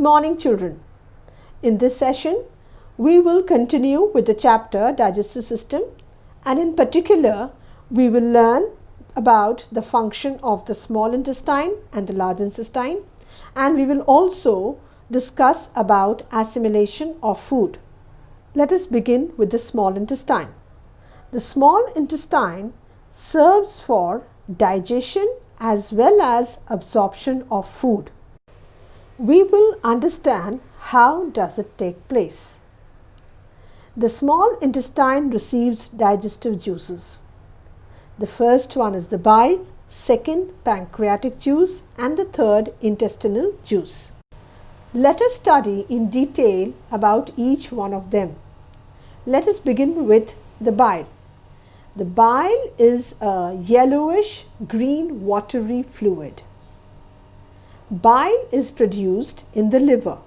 morning, children. In this session, we will continue with the chapter Digestive System, and in particular, we will learn about the function of the small intestine and the large intestine, and we will also discuss about assimilation of food. Let us begin with the small intestine. The small intestine serves for digestion as well as absorption of food. We will understand how does it take place. The small intestine receives digestive juices. The first one is the bile, second pancreatic juice, and the third intestinal juice. Let us study in detail about each one of them. Let us begin with the bile. The bile is a yellowish green watery fluid. Bile is produced in the liver,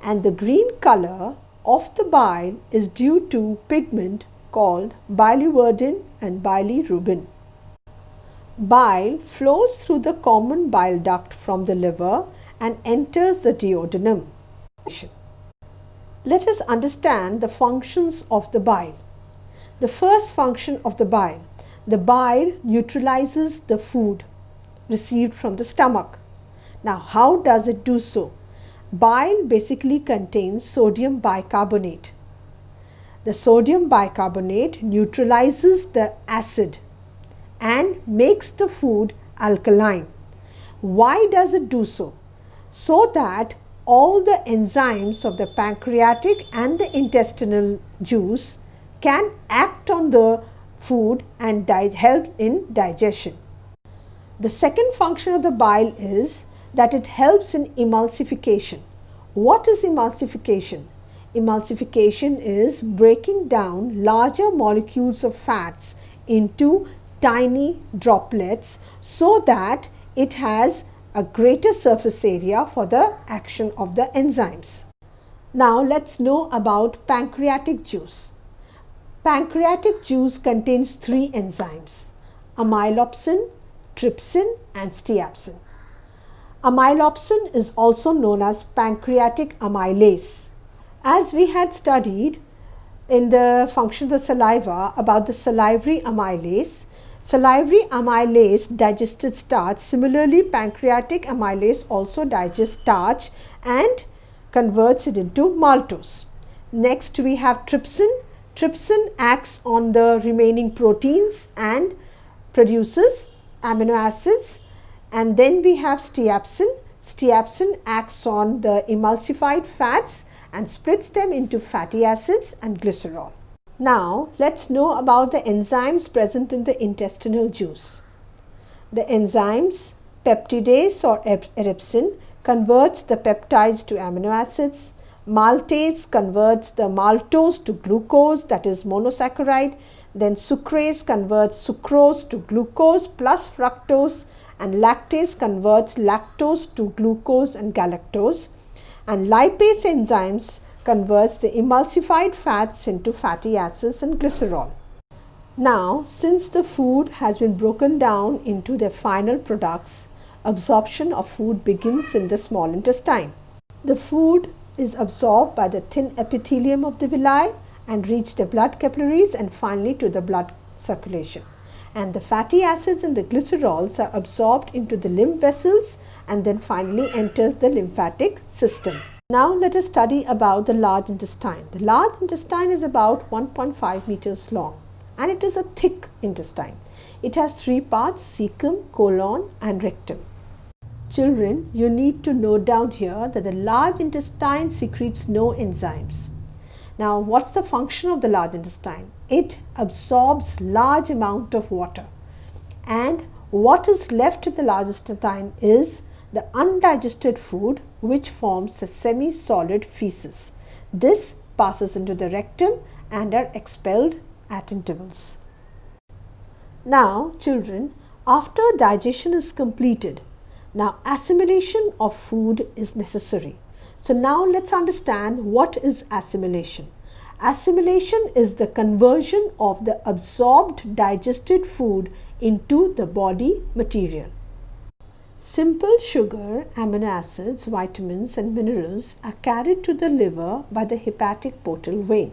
and the green color of the bile is due to pigment called biliverdin and bilirubin. Bile flows through the common bile duct from the liver and enters the duodenum. Let us understand the functions of the bile. The first function of the bile neutralizes the food received from the stomach. Now, how does it do so? Bile basically contains sodium bicarbonate. The sodium bicarbonate neutralizes the acid and makes the food alkaline. Why does it do so? So that all the enzymes of the pancreatic and the intestinal juice can act on the food and help in digestion. The second function of the bile is that it helps in emulsification. What is emulsification? Emulsification is breaking down larger molecules of fats into tiny droplets so that it has a greater surface area for the action of the enzymes. Now let's know about pancreatic juice. Pancreatic juice contains three enzymes: amylopsin, trypsin and steapsin. Amylopsin is also known as pancreatic amylase. As we had studied in the function of the saliva about the salivary amylase digested starch. Similarly, pancreatic amylase also digests starch and converts it into maltose. Next, we have trypsin. Trypsin acts on the remaining proteins and produces amino acids. And then we have steapsin. Steapsin acts on the emulsified fats and splits them into fatty acids and glycerol. Now, let's know about the enzymes present in the intestinal juice. The enzymes peptidase or epsin converts the peptides to amino acids. Maltase converts the maltose to glucose, that is monosaccharide. Then sucrase converts sucrose to glucose plus fructose, and lactase converts lactose to glucose and galactose. And lipase enzymes converts the emulsified fats into fatty acids and glycerol. Now, since the food has been broken down into their final products, absorption of food begins in the small intestine. The food is absorbed by the thin epithelium of the villi and reach the blood capillaries and finally to the blood circulation. And the fatty acids and the glycerols are absorbed into the lymph vessels and then finally enters the lymphatic system. Now let us study about the large intestine. The large intestine is about 1.5 meters long and it is a thick intestine. It has three parts: cecum, colon and rectum. Children, you need to note down here that the large intestine secretes no enzymes. Now, what's the function of the large intestine? It absorbs large amount of water, and what is left in the large intestine is the undigested food, which forms a semi-solid feces. This passes into the rectum and are expelled at intervals. Now, children, after digestion is completed, now assimilation of food is necessary. So now let's understand what is assimilation. Assimilation is the conversion of the absorbed digested food into the body material. Simple sugar, amino acids, vitamins and minerals are carried to the liver by the hepatic portal vein.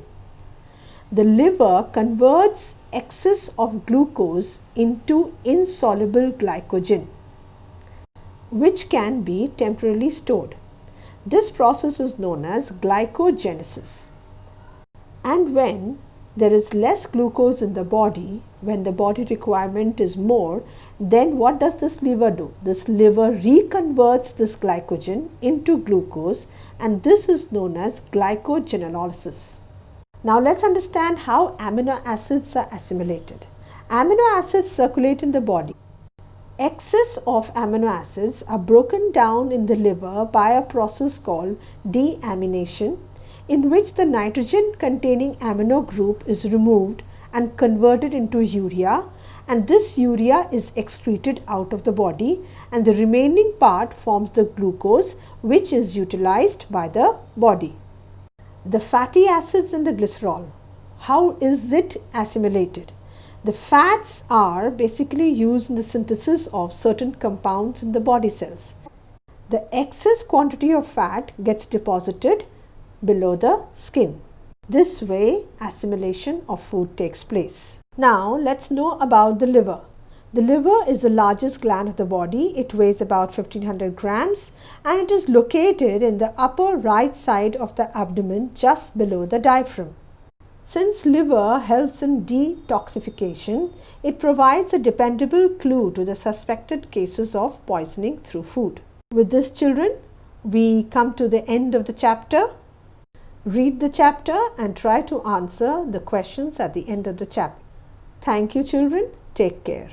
The liver converts excess of glucose into insoluble glycogen, which can be temporarily stored. This process is known as glycogenesis. And when there is less glucose in the body, when the body requirement is more, then what does this liver do? This liver reconverts this glycogen into glucose, and this is known as glycogenolysis. Now let's understand how amino acids are assimilated. Amino acids circulate in the body. Excess of amino acids are broken down in the liver by a process called deamination, in which the nitrogen containing amino group is removed and converted into urea, and this urea is excreted out of the body, and the remaining part forms the glucose, which is utilized by the body. The fatty acids and the glycerol, how is it assimilated? The fats are basically used in the synthesis of certain compounds in the body cells. The excess quantity of fat gets deposited below the skin. This way assimilation of food takes place. Now let's know about the liver. The liver is the largest gland of the body. It weighs about 1500 grams and it is located in the upper right side of the abdomen just below the diaphragm. Since liver helps in detoxification, it provides a dependable clue to the suspected cases of poisoning through food. With this, children, we come to the end of the chapter. Read the chapter and try to answer the questions at the end of the chapter. Thank you, children. Take care.